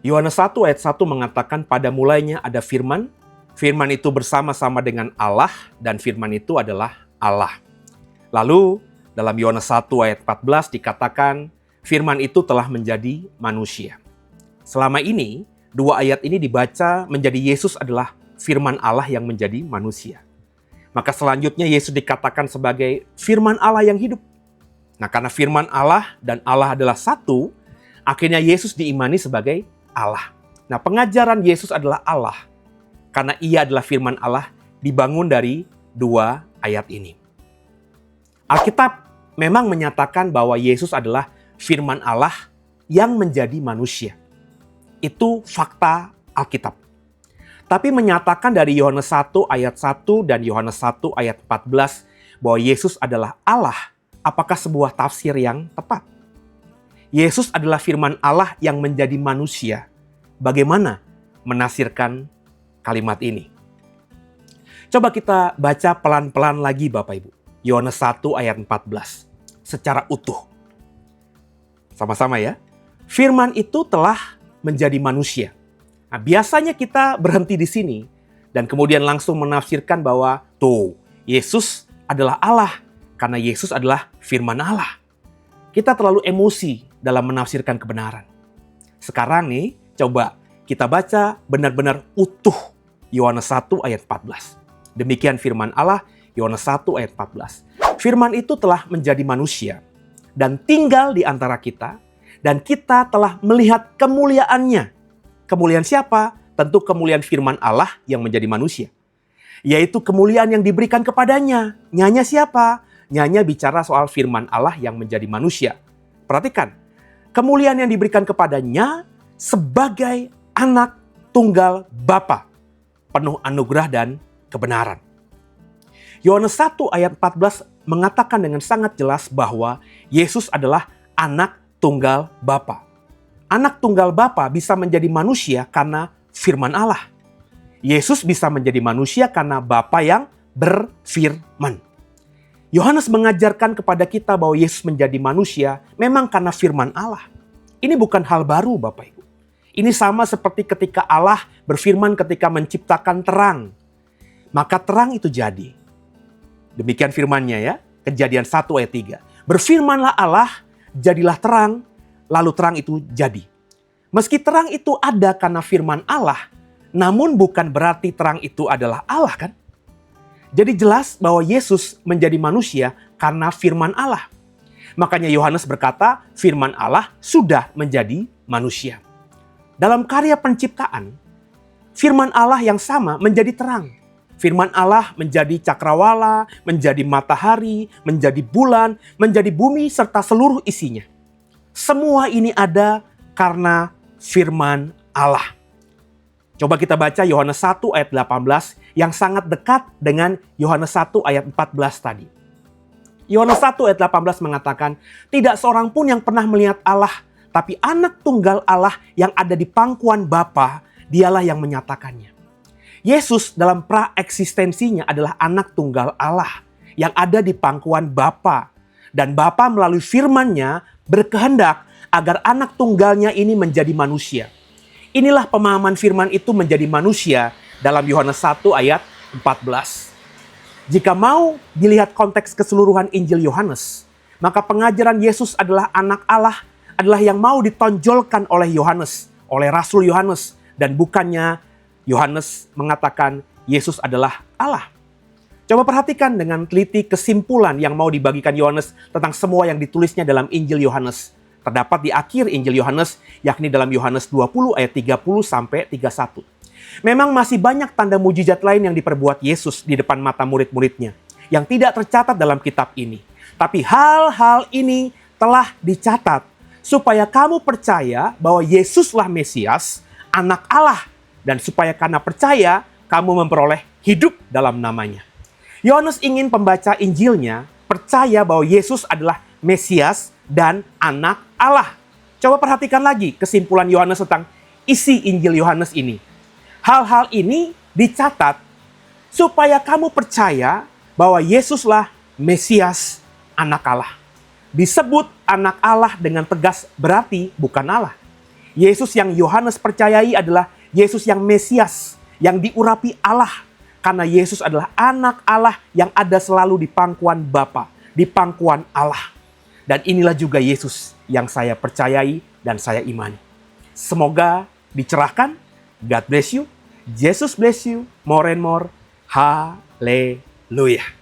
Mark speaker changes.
Speaker 1: Yohanes 1 ayat 1 mengatakan pada mulanya ada firman, firman itu bersama-sama dengan Allah dan firman itu adalah Allah. Lalu dalam Yohanes 1 ayat 14 dikatakan firman itu telah menjadi manusia. Selama ini dua ayat ini dibaca menjadi Yesus adalah firman Allah yang menjadi manusia. Maka selanjutnya Yesus dikatakan sebagai firman Allah yang hidup. Nah, karena firman Allah dan Allah adalah satu, akhirnya Yesus diimani sebagai Allah. Nah, pengajaran Yesus adalah Allah. Karena ia adalah firman Allah dibangun dari dua ayat ini. Alkitab memang menyatakan bahwa Yesus adalah firman Allah yang menjadi manusia. Itu fakta Alkitab. Tapi menyatakan dari Yohanes 1 ayat 1 dan Yohanes 1 ayat 14 bahwa Yesus adalah Allah, apakah sebuah tafsir yang tepat? Yesus adalah firman Allah yang menjadi manusia. Bagaimana menafsirkan kalimat ini? Coba kita baca pelan-pelan lagi Bapak Ibu. Yohanes 1 ayat 14 secara utuh. Sama-sama ya. Firman itu telah menjadi manusia. Nah, biasanya kita berhenti di sini dan kemudian langsung menafsirkan bahwa tuh, Yesus adalah Allah karena Yesus adalah firman Allah. Kita terlalu emosi dalam menafsirkan kebenaran. Sekarang nih, coba kita baca benar-benar utuh Yohanes 1 ayat 14. Demikian firman Allah, Yohanes 1 ayat 14. Firman itu telah menjadi manusia dan tinggal di antara kita dan kita telah melihat kemuliaannya. Kemuliaan siapa? Tentu kemuliaan firman Allah yang menjadi manusia. Yaitu kemuliaan yang diberikan kepadanya. Nyanya siapa? Nyanya bicara soal firman Allah yang menjadi manusia. Perhatikan, kemuliaan yang diberikan kepadanya sebagai anak tunggal Bapa, penuh anugerah dan kebenaran. Yohanes 1 ayat 14 mengatakan dengan sangat jelas bahwa Yesus adalah anak tunggal Bapa. Anak tunggal Bapa bisa menjadi manusia karena firman Allah. Yesus bisa menjadi manusia karena Bapa yang berfirman. Yohanes mengajarkan kepada kita bahwa Yesus menjadi manusia memang karena firman Allah. Ini bukan hal baru Bapak Ibu. Ini sama seperti ketika Allah berfirman ketika menciptakan terang. Maka terang itu jadi. Demikian firman-Nya ya. Kejadian 1 ayat 3. Berfirmanlah Allah, jadilah terang. Lalu terang itu jadi. Meski terang itu ada karena firman Allah, namun bukan berarti terang itu adalah Allah kan? Jadi jelas bahwa Yesus menjadi manusia karena firman Allah. Makanya Yohanes berkata, firman Allah sudah menjadi manusia. Dalam karya penciptaan, firman Allah yang sama menjadi terang. Firman Allah menjadi cakrawala, menjadi matahari, menjadi bulan, menjadi bumi serta seluruh isinya. Semua ini ada karena firman Allah. Coba kita baca Yohanes 1 ayat 18 yang sangat dekat dengan Yohanes 1 ayat 14 tadi. Yohanes 1 ayat 18 mengatakan, tidak seorang pun yang pernah melihat Allah, tapi anak tunggal Allah yang ada di pangkuan Bapa, dialah yang menyatakannya. Yesus dalam praeksistensinya adalah anak tunggal Allah yang ada di pangkuan Bapa. Dan Bapa melalui firman-Nya berkehendak agar anak tunggalnya ini menjadi manusia. Inilah pemahaman firman itu menjadi manusia dalam Yohanes 1 ayat 14. Jika mau dilihat konteks keseluruhan Injil Yohanes, maka pengajaran Yesus adalah anak Allah adalah yang mau ditonjolkan oleh Yohanes, oleh Rasul Yohanes, dan bukannya Yohanes mengatakan Yesus adalah Allah. Coba perhatikan dengan teliti kesimpulan yang mau dibagikan Yohanes tentang semua yang ditulisnya dalam Injil Yohanes. Terdapat di akhir Injil Yohanes, yakni dalam Yohanes 20 ayat 30 sampai 31. Memang masih banyak tanda mujizat lain yang diperbuat Yesus di depan mata murid-muridnya yang tidak tercatat dalam kitab ini. Tapi hal-hal ini telah dicatat supaya kamu percaya bahwa Yesuslah Mesias, anak Allah, dan supaya karena percaya kamu memperoleh hidup dalam namanya. Yohanes ingin pembaca Injilnya percaya bahwa Yesus adalah Mesias dan anak Allah. Coba perhatikan lagi kesimpulan Yohanes tentang isi Injil Yohanes ini. Hal-hal ini dicatat supaya kamu percaya bahwa Yesuslah Mesias, anak Allah. Disebut anak Allah dengan tegas berarti bukan Allah. Yesus yang Yohanes percayai adalah Yesus yang Mesias, yang diurapi Allah. Karena Yesus adalah anak Allah yang ada selalu di pangkuan Bapa, di pangkuan Allah. Dan inilah juga Yesus yang saya percayai dan saya imani. Semoga dicerahkan. God bless you. Jesus bless you more and more. Haleluya.